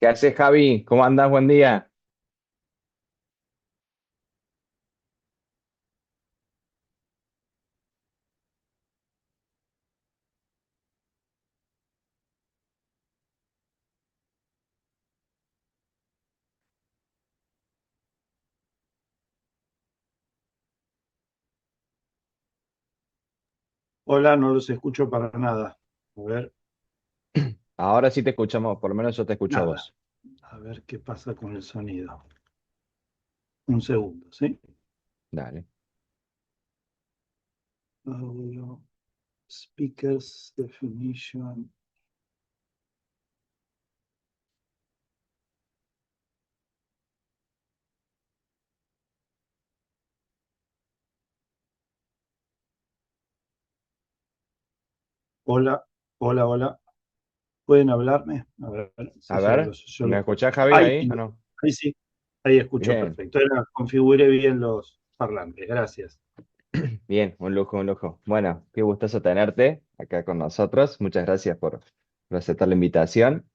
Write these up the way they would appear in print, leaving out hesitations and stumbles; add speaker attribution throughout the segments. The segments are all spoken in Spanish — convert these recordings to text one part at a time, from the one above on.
Speaker 1: ¿Qué haces, Javi? ¿Cómo andás? Buen día.
Speaker 2: Hola, no los escucho para nada. A ver,
Speaker 1: Ahora sí te escuchamos, por lo menos yo te escucho a
Speaker 2: nada.
Speaker 1: vos.
Speaker 2: A ver qué pasa con el sonido. Un segundo, ¿sí?
Speaker 1: Dale.
Speaker 2: Audio, speakers, definition. Hola, hola, hola. ¿Pueden hablarme? A ver si
Speaker 1: A ver,
Speaker 2: yo
Speaker 1: ¿me
Speaker 2: los
Speaker 1: escuchás,
Speaker 2: escucho.
Speaker 1: Javi, ahí o no?
Speaker 2: Ahí sí, ahí escucho
Speaker 1: Bien,
Speaker 2: perfecto. Ahora configuré bien los parlantes. Gracias.
Speaker 1: bien, un lujo, un lujo. Bueno, qué gustoso tenerte acá con nosotros. Muchas gracias por aceptar la invitación.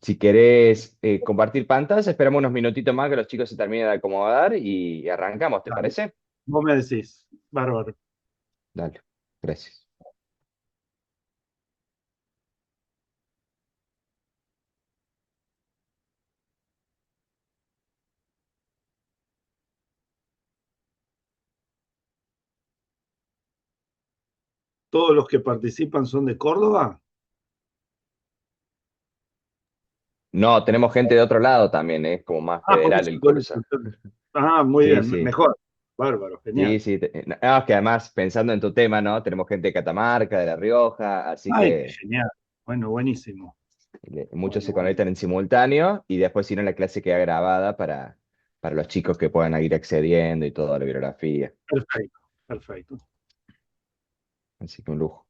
Speaker 1: Si querés compartir pantalla, esperamos unos minutitos más que los chicos se terminen de acomodar y arrancamos, ¿te
Speaker 2: Dale.
Speaker 1: parece?
Speaker 2: Vos me decís, bárbaro.
Speaker 1: Dale, gracias.
Speaker 2: ¿Todos los que participan son de Córdoba?
Speaker 1: No, tenemos gente de otro lado también, es como más
Speaker 2: Por
Speaker 1: federal
Speaker 2: eso,
Speaker 1: el
Speaker 2: por eso.
Speaker 1: curso.
Speaker 2: Muy
Speaker 1: Sí,
Speaker 2: bien,
Speaker 1: sí.
Speaker 2: mejor. Bárbaro,
Speaker 1: Sí,
Speaker 2: genial.
Speaker 1: sí. No, es que además, pensando en tu tema, ¿no? Tenemos gente de Catamarca, de La Rioja, así
Speaker 2: Ay, qué
Speaker 1: que
Speaker 2: genial. Bueno, buenísimo.
Speaker 1: muchos
Speaker 2: Bueno,
Speaker 1: se
Speaker 2: bueno.
Speaker 1: conectan en simultáneo y después, si no, la clase queda grabada para los chicos que puedan ir accediendo y toda la bibliografía.
Speaker 2: Perfecto, perfecto.
Speaker 1: Así que un lujo.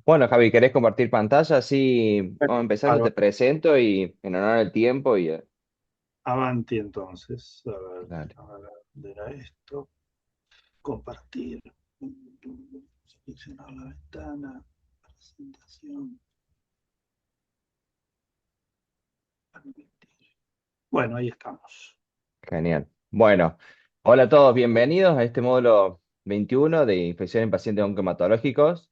Speaker 1: Bueno, Javi, ¿querés compartir pantalla? Así vamos a empezar, yo te
Speaker 2: Bárbaro.
Speaker 1: presento y en honor al tiempo y...
Speaker 2: Avanti entonces.
Speaker 1: dale.
Speaker 2: A ver, ¿dónde era esto? Compartir. Seleccionar la ventana. Presentación. Permitir. Bueno, ahí estamos.
Speaker 1: Genial. Bueno, hola a todos, bienvenidos a este módulo 21 de infección en pacientes oncohematológicos.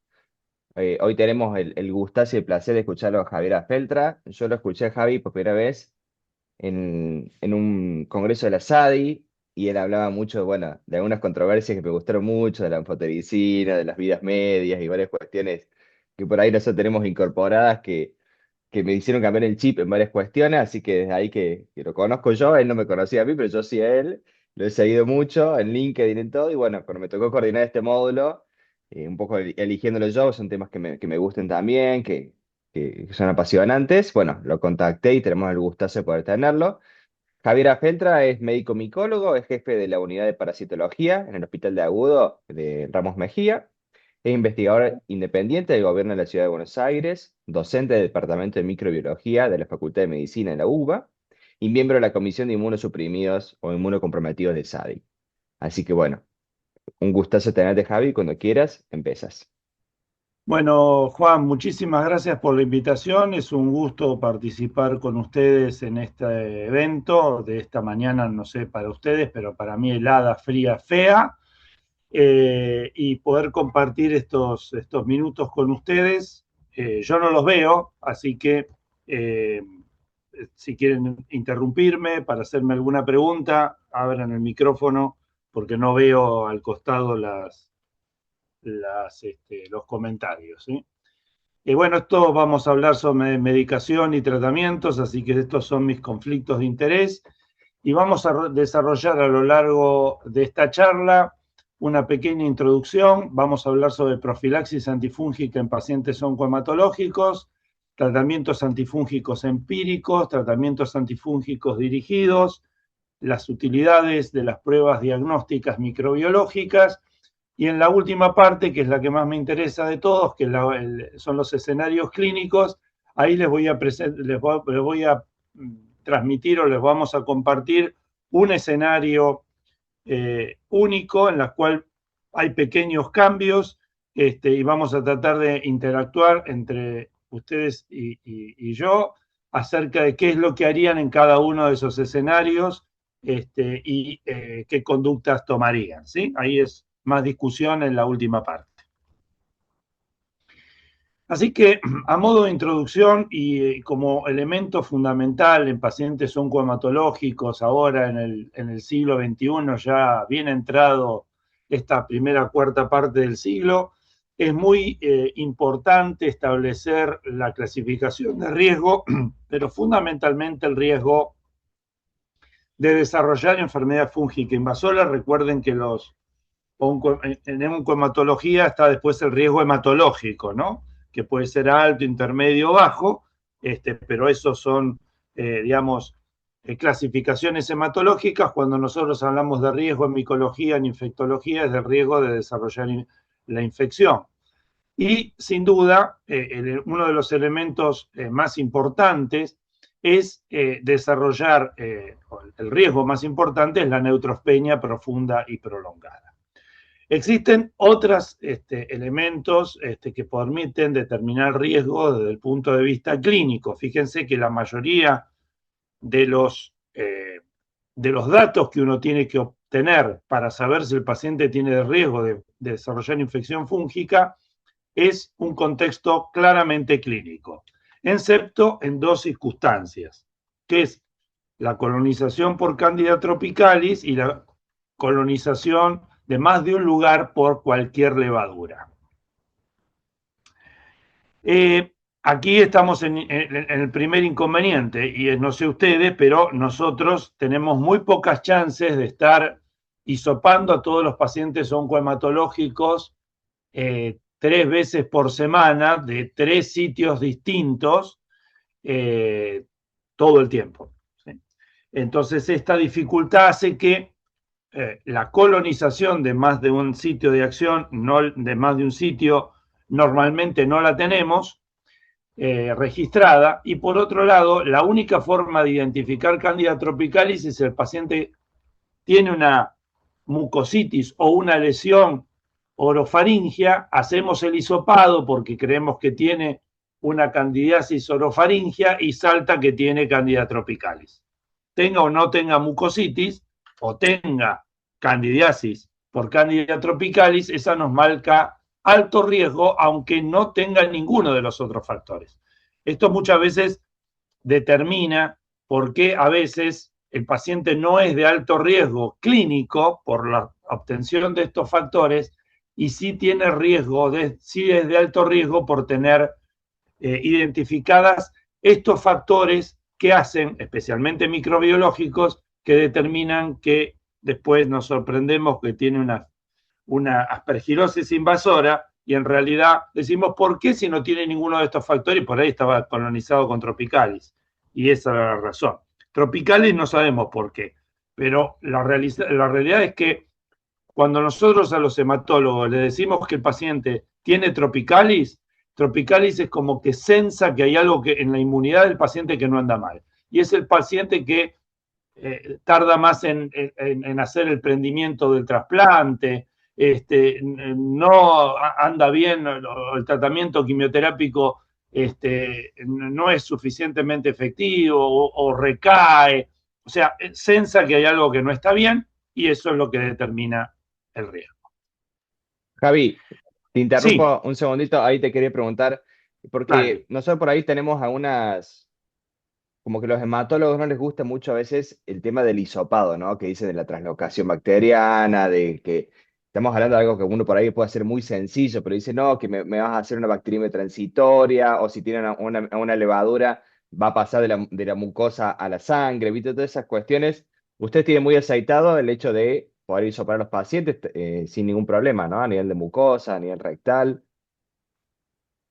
Speaker 1: Hoy tenemos el gustazo y el placer de escucharlo a Javier Feltra. Yo lo escuché a Javi por primera vez en un congreso de la SADI y él hablaba mucho, bueno, de algunas controversias que me gustaron mucho, de la infotericina, de las vidas medias y varias cuestiones que por ahí nosotros tenemos incorporadas que me hicieron cambiar el chip en varias cuestiones, así que desde ahí que lo conozco yo, él no me conocía a mí, pero yo sí a él, lo he seguido mucho en LinkedIn y todo, y bueno, cuando me tocó coordinar este módulo, un poco eligiéndolo yo, son temas que me gusten también, que son apasionantes, bueno, lo contacté y tenemos el gustazo de poder tenerlo. Javier Afeltra es médico micólogo, es jefe de la unidad de parasitología en el Hospital de Agudo de Ramos Mejía. Es investigador independiente del gobierno de la Ciudad de Buenos Aires, docente del Departamento de Microbiología de la Facultad de Medicina de la UBA y miembro de la Comisión de Inmunosuprimidos o Inmunocomprometidos de SADI. Así que bueno, un gustazo tenerte, Javi. Cuando quieras, empezas.
Speaker 2: Bueno, Juan, muchísimas gracias por la invitación. Es un gusto participar con ustedes en este evento de esta mañana, no sé para ustedes, pero para mí helada, fría, fea, y poder compartir estos minutos con ustedes. Yo no los veo, así que eh, si quieren interrumpirme para hacerme alguna pregunta, abran el micrófono porque no veo al costado los comentarios, ¿sí? Y bueno, esto vamos a hablar sobre medicación y tratamientos, así que estos son mis conflictos de interés. Y vamos a desarrollar a lo largo de esta charla una pequeña introducción. Vamos a hablar sobre profilaxis antifúngica en pacientes oncohematológicos, tratamientos antifúngicos empíricos, tratamientos antifúngicos dirigidos, las utilidades de las pruebas diagnósticas microbiológicas y en la última parte, que es la que más me interesa de todos, que son los escenarios clínicos, ahí les voy a transmitir o les vamos a compartir un escenario único en el cual hay pequeños cambios y vamos a tratar de interactuar entre ustedes y yo acerca de qué es lo que harían en cada uno de esos escenarios y qué conductas tomarían, ¿sí? Ahí es más discusión en la última parte. Así que, a modo de introducción y como elemento fundamental en pacientes oncohematológicos, ahora en el siglo XXI, ya bien entrado esta primera cuarta parte del siglo, es muy importante establecer la clasificación de riesgo, pero fundamentalmente el riesgo de desarrollar enfermedad fúngica invasora. Recuerden que en oncohematología está después el riesgo hematológico, ¿no? Que puede ser alto, intermedio, bajo, pero esos son, digamos, clasificaciones hematológicas. Cuando nosotros hablamos de riesgo en micología, en infectología, es del riesgo de desarrollar la infección. Y sin duda, uno de los elementos más importantes es desarrollar, el riesgo más importante es la neutrospenia profunda y prolongada. Existen otros elementos que permiten determinar riesgo desde el punto de vista clínico. Fíjense que la mayoría de de los datos que uno tiene que obtener para saber si el paciente tiene riesgo de desarrollar infección fúngica es un contexto claramente clínico, excepto en dos circunstancias, que es la colonización por Candida tropicalis y la colonización de más de un lugar por cualquier levadura. Aquí estamos en el primer inconveniente, y no sé ustedes, pero nosotros tenemos muy pocas chances de estar hisopando a todos los pacientes oncohematológicos 3 veces por semana de 3 sitios distintos todo el tiempo, ¿sí? Entonces, esta dificultad hace que la colonización de más de un sitio de acción, no, de más de un sitio, normalmente no la tenemos registrada. Y por otro lado, la única forma de identificar Candida tropicalis es si el paciente tiene una mucositis o una lesión orofaringia, hacemos el hisopado porque creemos que tiene una candidiasis orofaringia y salta que tiene Candida tropicalis. Tenga o no tenga mucositis o tenga candidiasis por Candida tropicalis, esa nos marca alto riesgo, aunque no tenga ninguno de los otros factores. Esto muchas veces determina por qué a veces el paciente no es de alto riesgo clínico por la obtención de estos factores y sí tiene riesgo, sí es de alto riesgo por tener identificadas estos factores que hacen, especialmente microbiológicos, que determinan que después nos sorprendemos que tiene una aspergilosis invasora y en realidad decimos, ¿por qué si no tiene ninguno de estos factores? Por ahí estaba colonizado con tropicalis. Y esa era la razón. Tropicalis no sabemos por qué, pero la realidad es que cuando nosotros a los hematólogos le decimos que el paciente tiene tropicalis, tropicalis es como que sensa que hay algo que en la inmunidad del paciente que no anda mal. Y es el paciente que tarda más en hacer el prendimiento del trasplante, no anda bien, o el tratamiento quimioterápico no es suficientemente efectivo o recae. O sea, sensa que hay algo que no está bien y eso es lo que determina el riesgo.
Speaker 1: Javi, te
Speaker 2: Sí,
Speaker 1: interrumpo un segundito, ahí te quería preguntar,
Speaker 2: dale.
Speaker 1: porque nosotros por ahí tenemos algunas, como que los hematólogos no les gusta mucho a veces el tema del hisopado, ¿no? Que dicen de la translocación bacteriana, de que estamos hablando de algo que uno por ahí puede hacer muy sencillo, pero dice, no, que me vas a hacer una bacteriemia transitoria, o si tiene una levadura, va a pasar de la mucosa a la sangre, ¿viste? Todas esas cuestiones. Usted tiene muy aceitado el hecho de poder hisopar a los pacientes sin ningún problema, ¿no? A nivel de mucosa, a nivel rectal.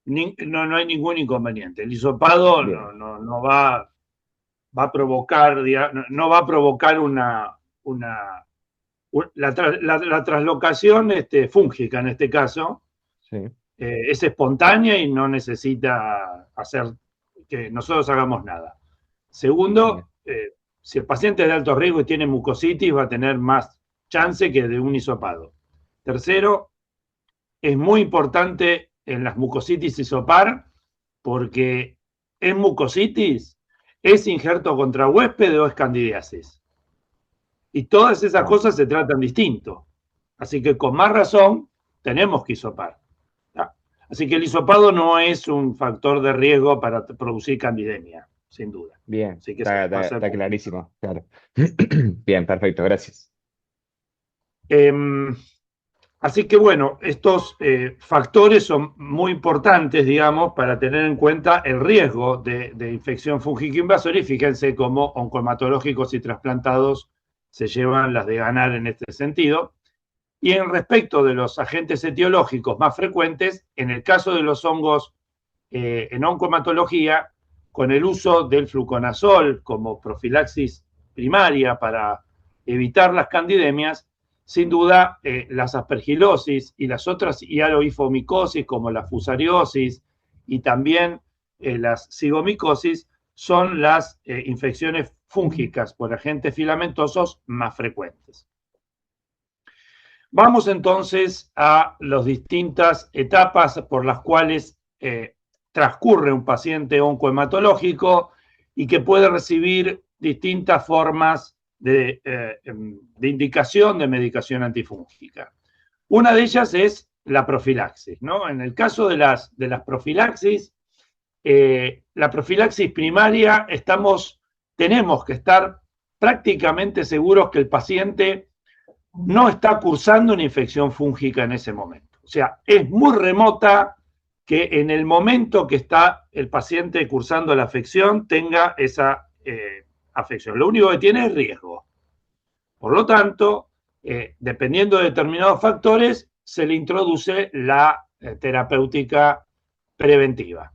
Speaker 2: No, no hay ningún inconveniente. El hisopado
Speaker 1: Bien,
Speaker 2: va a provocar, no va a provocar la translocación fúngica en este caso,
Speaker 1: sí,
Speaker 2: es espontánea y no necesita hacer que nosotros hagamos nada.
Speaker 1: bien.
Speaker 2: Segundo, si el paciente es de alto riesgo y tiene mucositis, va a tener más chance que de un hisopado. Tercero, es muy importante en las mucositis hisopar porque en mucositis es injerto contra huésped o es candidiasis. Y todas esas
Speaker 1: Ah,
Speaker 2: cosas se tratan distinto. Así que con más razón tenemos que hisopar. Así que el hisopado no es un factor de riesgo para producir candidemia, sin duda.
Speaker 1: bien,
Speaker 2: Así que eso
Speaker 1: está,
Speaker 2: va a
Speaker 1: está,
Speaker 2: ser
Speaker 1: está
Speaker 2: punto.
Speaker 1: clarísimo, claro. Bien, perfecto, gracias.
Speaker 2: Eh, Así que bueno, estos factores son muy importantes, digamos, para tener en cuenta el riesgo de infección fúngica invasora y fíjense cómo oncohematológicos y trasplantados se llevan las de ganar en este sentido. Y en respecto de los agentes etiológicos más frecuentes, en el caso de los hongos en oncohematología, con el uso del fluconazol como profilaxis primaria para evitar las candidemias, sin duda las aspergilosis y las otras hialoifomicosis como la fusariosis y también las cigomicosis son las infecciones fúngicas por agentes filamentosos más frecuentes. Vamos entonces a las distintas etapas por las cuales transcurre un paciente oncohematológico y que puede recibir distintas formas de indicación de medicación antifúngica. Una de ellas es la profilaxis, ¿no? En el caso de las profilaxis, la profilaxis primaria tenemos que estar prácticamente seguros que el paciente no está cursando una infección fúngica en ese momento. O sea, es muy remota que en el momento que está el paciente cursando la afección tenga esa afección. Lo único que tiene es riesgo. Por lo tanto, dependiendo de determinados factores, se le introduce la terapéutica preventiva.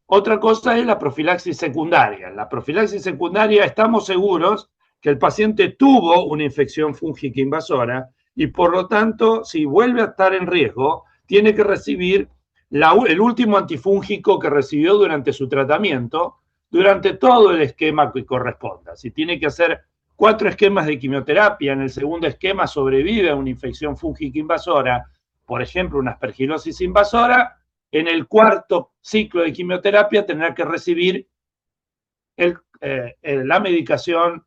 Speaker 2: Otra cosa es la profilaxis secundaria. En la profilaxis secundaria estamos seguros que el paciente tuvo una infección fúngica invasora y por lo tanto, si vuelve a estar en riesgo, tiene que recibir el último antifúngico que recibió durante su tratamiento, durante todo el esquema que corresponda. Si tiene que hacer 4 esquemas de quimioterapia, en el segundo esquema sobrevive a una infección fúngica invasora, por ejemplo, una aspergilosis invasora, en el cuarto ciclo de quimioterapia tendrá que recibir la medicación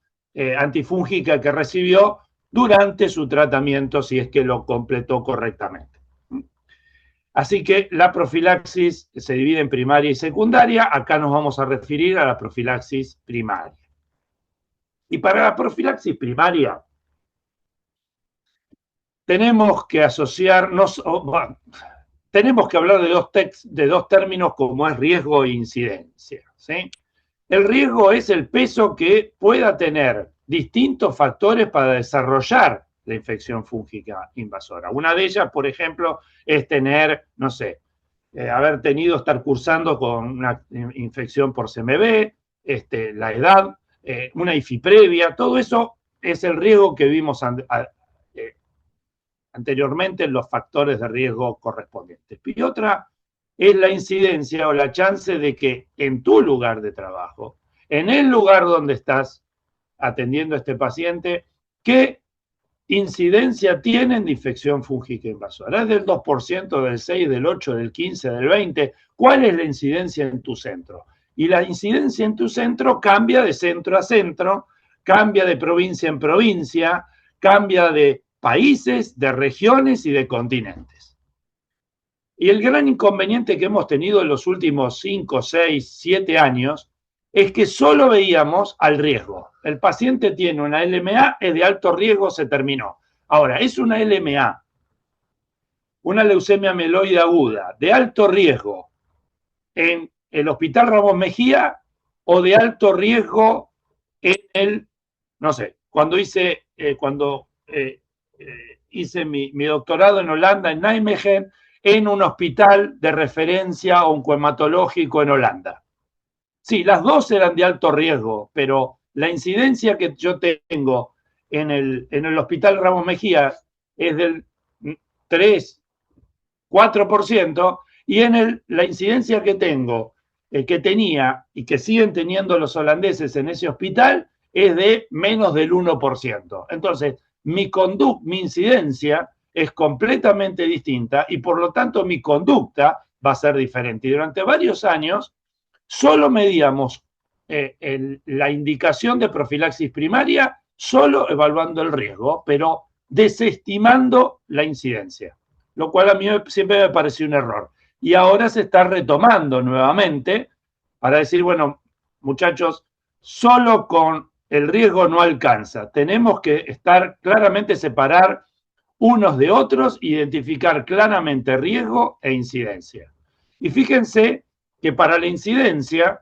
Speaker 2: antifúngica que recibió durante su tratamiento si es que lo completó correctamente. Así que la profilaxis se divide en primaria y secundaria. Acá nos vamos a referir a la profilaxis primaria. Y para la profilaxis primaria tenemos que asociarnos, tenemos que hablar de dos términos como es riesgo e incidencia. ¿Sí? El riesgo es el peso que pueda tener distintos factores para desarrollar la infección fúngica invasora. Una de ellas, por ejemplo, es tener, no sé, estar cursando con una infección por CMV, la edad, una IFI previa, todo eso es el riesgo que vimos anteriormente en los factores de riesgo correspondientes. Y otra es la incidencia o la chance de que en tu lugar de trabajo, en el lugar donde estás atendiendo a este paciente, que incidencia tienen de infección fúngica invasora? ¿Es del 2%, del 6%, del 8%, del 15%, del 20%? ¿Cuál es la incidencia en tu centro? Y la incidencia en tu centro cambia de centro a centro, cambia de provincia en provincia, cambia de países, de regiones y de continentes. Y el gran inconveniente que hemos tenido en los últimos 5, 6, 7 años es que solo veíamos al riesgo. El paciente tiene una LMA, es de alto riesgo, se terminó. Ahora, es una LMA, una leucemia mieloide aguda, de alto riesgo en el Hospital Ramos Mejía o de alto riesgo en el, no sé, cuando hice mi doctorado en Holanda, en Nijmegen, en un hospital de referencia oncohematológico en Holanda. Sí, las dos eran de alto riesgo, pero la incidencia que yo tengo en el Hospital Ramos Mejía es del 3, 4%, y la incidencia que tengo, que tenía y que siguen teniendo los holandeses en ese hospital, es de menos del 1%. Entonces, mi incidencia es completamente distinta y por lo tanto mi conducta va a ser diferente. Y durante varios años solo medíamos la indicación de profilaxis primaria, solo evaluando el riesgo, pero desestimando la incidencia, lo cual a mí siempre me pareció un error. Y ahora se está retomando nuevamente para decir, bueno, muchachos, solo con el riesgo no alcanza. Tenemos que estar claramente separar unos de otros, identificar claramente riesgo e incidencia. Y fíjense que para la incidencia,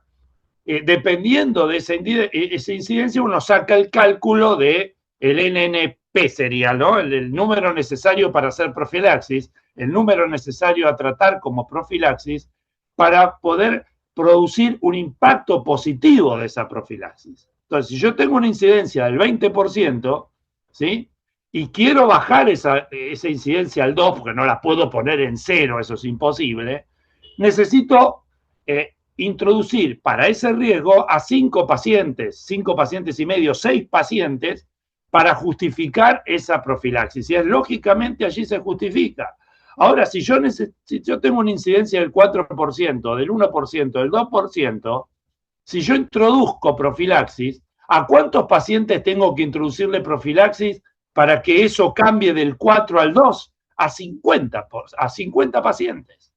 Speaker 2: dependiendo de esa incidencia, uno saca el cálculo de el NNP sería, ¿no? El número necesario para hacer profilaxis, el número necesario a tratar como profilaxis para poder producir un impacto positivo de esa profilaxis. Entonces, si yo tengo una incidencia del 20%, ¿sí? Y quiero bajar esa incidencia al 2%, porque no la puedo poner en 0, eso es imposible, necesito introducir para ese riesgo a 5 pacientes y medio, 6 pacientes, para justificar esa profilaxis. Y lógicamente allí se justifica. Ahora, si yo tengo una incidencia del 4%, del 1%, del 2%, si yo introduzco profilaxis, ¿a cuántos pacientes tengo que introducirle profilaxis para que eso cambie del 4 al 2? A 50 pacientes.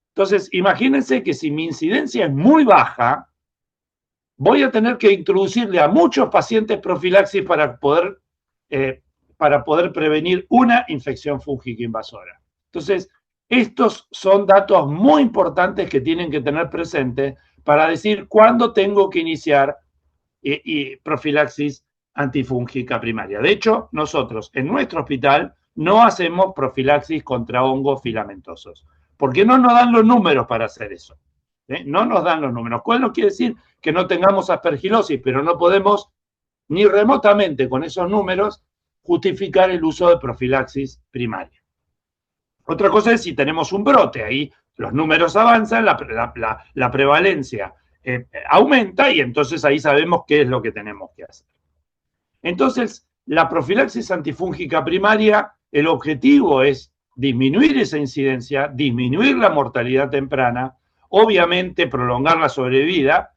Speaker 2: Entonces, imagínense que si mi incidencia es muy baja, voy a tener que introducirle a muchos pacientes profilaxis para poder prevenir una infección fúngica invasora. Entonces, estos son datos muy importantes que tienen que tener presente para decir cuándo tengo que iniciar profilaxis antifúngica primaria. De hecho, nosotros en nuestro hospital no hacemos profilaxis contra hongos filamentosos, porque no nos dan los números para hacer eso. No nos dan los números. ¿Cuál no quiere decir que no tengamos aspergilosis? Pero no podemos ni remotamente con esos números justificar el uso de profilaxis primaria. Otra cosa es si tenemos un brote, ahí los números avanzan, la prevalencia aumenta y entonces ahí sabemos qué es lo que tenemos que hacer. Entonces, la profilaxis antifúngica primaria, el objetivo es disminuir esa incidencia, disminuir la mortalidad temprana, obviamente prolongar la sobrevida.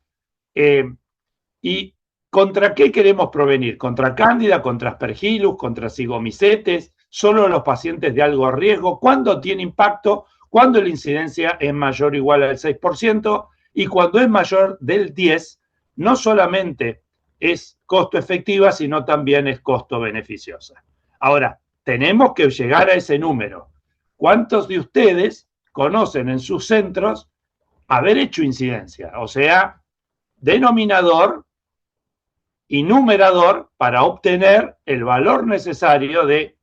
Speaker 2: ¿Y contra qué queremos prevenir? Contra cándida, contra aspergillus, contra zigomycetes, solo los pacientes de alto riesgo. ¿Cuándo tiene impacto? Cuando la incidencia es mayor o igual al 6%, y cuando es mayor del 10%, no solamente es costo efectiva, sino también es costo beneficiosa. Ahora, tenemos que llegar a ese número. ¿Cuántos de ustedes conocen en sus centros haber hecho incidencia? O sea, denominador y numerador para obtener el valor necesario de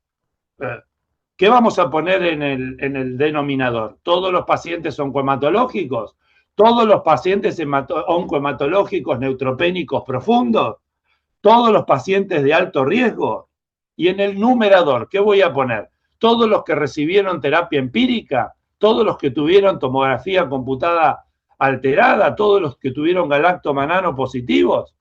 Speaker 2: ¿qué vamos a poner en el denominador? ¿Todos los pacientes oncohematológicos? ¿Todos los pacientes oncohematológicos neutropénicos profundos? ¿Todos los pacientes de alto riesgo? Y en el numerador, ¿qué voy a poner? ¿Todos los que recibieron terapia empírica? ¿Todos los que tuvieron tomografía computada alterada? ¿Todos los que tuvieron galactomanano positivos?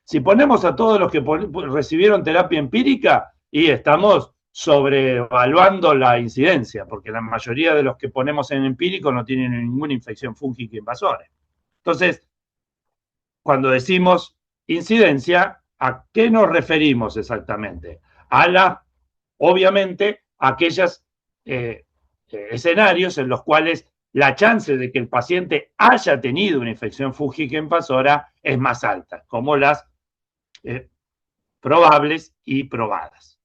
Speaker 2: Si ponemos a todos los que recibieron terapia empírica, y estamos sobrevaluando la incidencia, porque la mayoría de los que ponemos en empírico no tienen ninguna infección fúngica invasora. Entonces, cuando decimos incidencia, ¿a qué nos referimos exactamente? Obviamente, aquellos escenarios en los cuales la chance de que el paciente haya tenido una infección fúngica invasora es más alta, como las probables y probadas.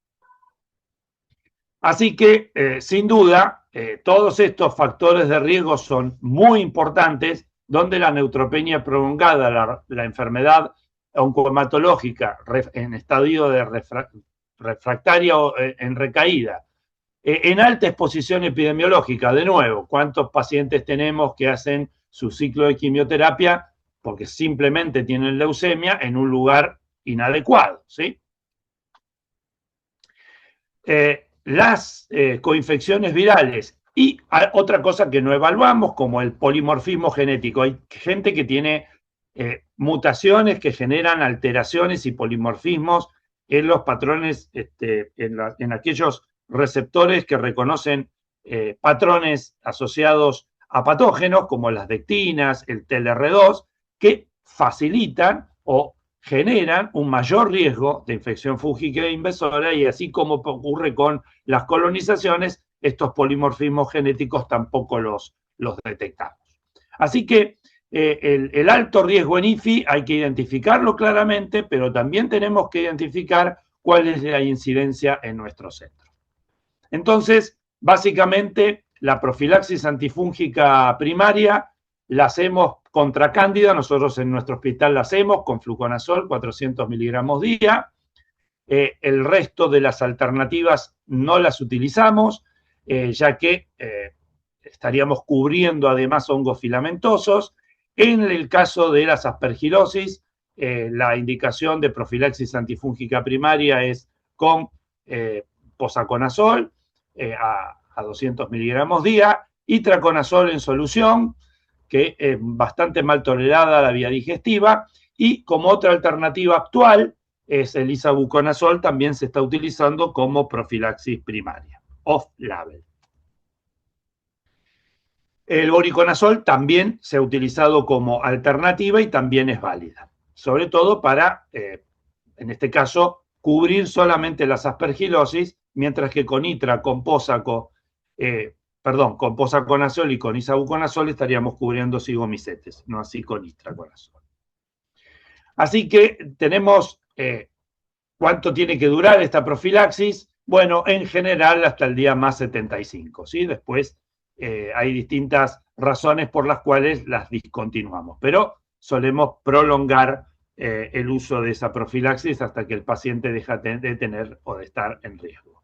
Speaker 2: Así que, sin duda, todos estos factores de riesgo son muy importantes, donde la neutropenia prolongada, la enfermedad oncohematológica en estadio de refractaria o en recaída, en alta exposición epidemiológica, de nuevo, ¿cuántos pacientes tenemos que hacen su ciclo de quimioterapia porque simplemente tienen leucemia en un lugar inadecuado? ¿Sí? Las coinfecciones virales y otra cosa que no evaluamos, como el polimorfismo genético. Hay gente que tiene mutaciones que generan alteraciones y polimorfismos en los patrones, en aquellos receptores que reconocen patrones asociados a patógenos, como las dectinas, el TLR2, que facilitan o generan un mayor riesgo de infección fúngica invasora, y así como ocurre con las colonizaciones, estos polimorfismos genéticos tampoco los detectamos. Así que el alto riesgo en IFI hay que identificarlo claramente, pero también tenemos que identificar cuál es la incidencia en nuestro centro. Entonces, básicamente, la profilaxis antifúngica primaria la hacemos contra cándida, nosotros en nuestro hospital la hacemos con fluconazol, 400 miligramos día. El resto de las alternativas no las utilizamos, ya que estaríamos cubriendo además hongos filamentosos. En el caso de las aspergilosis, la indicación de profilaxis antifúngica primaria es con posaconazol a 200 miligramos día, y traconazol en solución, que es bastante mal tolerada a la vía digestiva, y como otra alternativa actual es el isavuconazol, también se está utilizando como profilaxis primaria, off-label. El voriconazol también se ha utilizado como alternativa y también es válida, sobre todo para, en este caso, cubrir solamente las aspergilosis, mientras que con itra, con pósaco, con posaconazol y con isavuconazol estaríamos cubriendo zigomicetes, no así con itraconazol. Así que tenemos, ¿cuánto tiene que durar esta profilaxis? Bueno, en general hasta el día más 75, ¿sí? Después hay distintas razones por las cuales las discontinuamos, pero solemos prolongar el uso de esa profilaxis hasta que el paciente deja de tener o de estar en riesgo.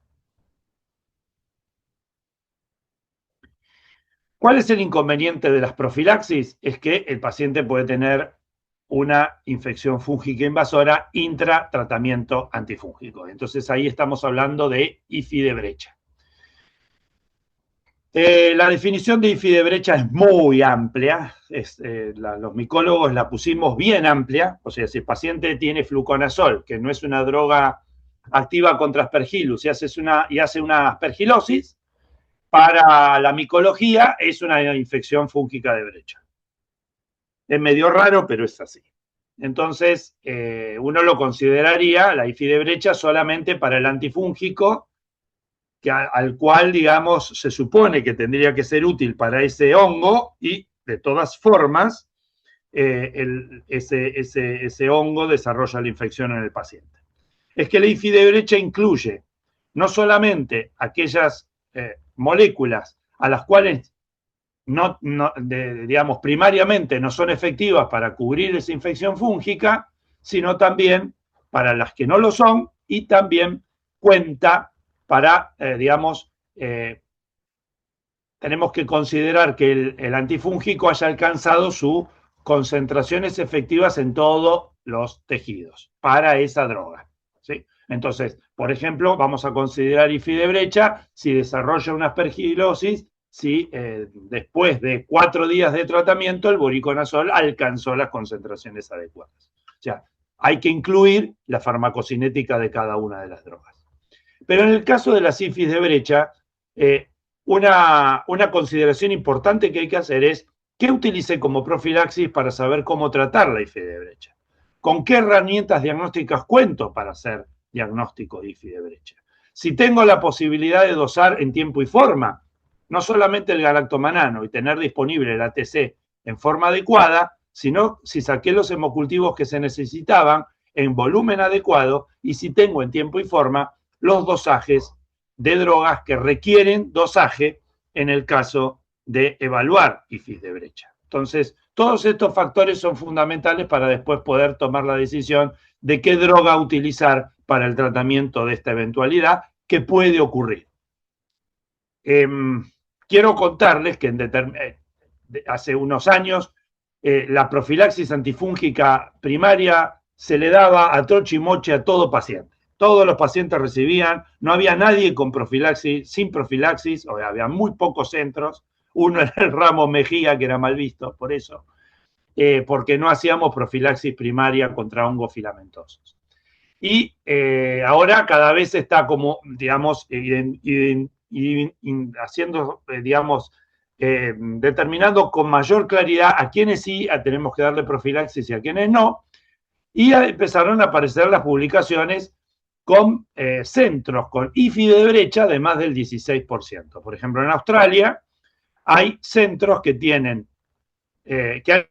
Speaker 2: ¿Cuál es el inconveniente de las profilaxis? Es que el paciente puede tener una infección fúngica invasora intra-tratamiento antifúngico. Entonces ahí estamos hablando de IFI de brecha. La definición de IFI de brecha es muy amplia, los micólogos la pusimos bien amplia, o sea, si el paciente tiene fluconazol, que no es una droga activa contra aspergillus, y hace una aspergilosis, para la micología es una infección fúngica de brecha. Es medio raro, pero es así. Entonces, uno lo consideraría, la IFI de brecha, solamente para el antifúngico, al cual, digamos, se supone que tendría que ser útil para ese hongo, y de todas formas, ese hongo desarrolla la infección en el paciente. Es que la IFI de brecha incluye no solamente aquellas moléculas a las cuales digamos, primariamente no son efectivas para cubrir esa infección fúngica, sino también para las que no lo son, y también cuenta para, digamos, tenemos que considerar que el antifúngico haya alcanzado sus concentraciones efectivas en todos los tejidos para esa droga, ¿sí? Entonces, por ejemplo, vamos a considerar IFI de brecha si desarrolla una aspergilosis, si después de 4 días de tratamiento el voriconazol alcanzó las concentraciones adecuadas. O sea, hay que incluir la farmacocinética de cada una de las drogas. Pero en el caso de la sífilis de brecha, una consideración importante que hay que hacer es qué utilicé como profilaxis para saber cómo tratar la IFI de brecha. ¿Con qué herramientas diagnósticas cuento para hacer diagnóstico de IFI de brecha? Si tengo la posibilidad de dosar en tiempo y forma, no solamente el galactomanano y tener disponible el ATC en forma adecuada, sino si saqué los hemocultivos que se necesitaban en volumen adecuado y si tengo en tiempo y forma los dosajes de drogas que requieren dosaje en el caso de evaluar IFIs de brecha. Entonces, todos estos factores son fundamentales para después poder tomar la decisión de qué droga utilizar para el tratamiento de esta eventualidad que puede ocurrir. Quiero contarles que hace unos años la profilaxis antifúngica primaria se le daba a troche y moche a todo paciente. Todos los pacientes recibían, no había nadie con profilaxis, sin profilaxis, o había muy pocos centros, uno en el ramo Mejía, que era mal visto por eso, porque no hacíamos profilaxis primaria contra hongos filamentosos. Y ahora cada vez está como, digamos, haciendo, digamos, determinando con mayor claridad a quienes sí tenemos que darle profilaxis y a quienes no, y empezaron a aparecer las publicaciones con centros con IFI de brecha de más del 16%. Por ejemplo, en Australia hay centros que tienen, que han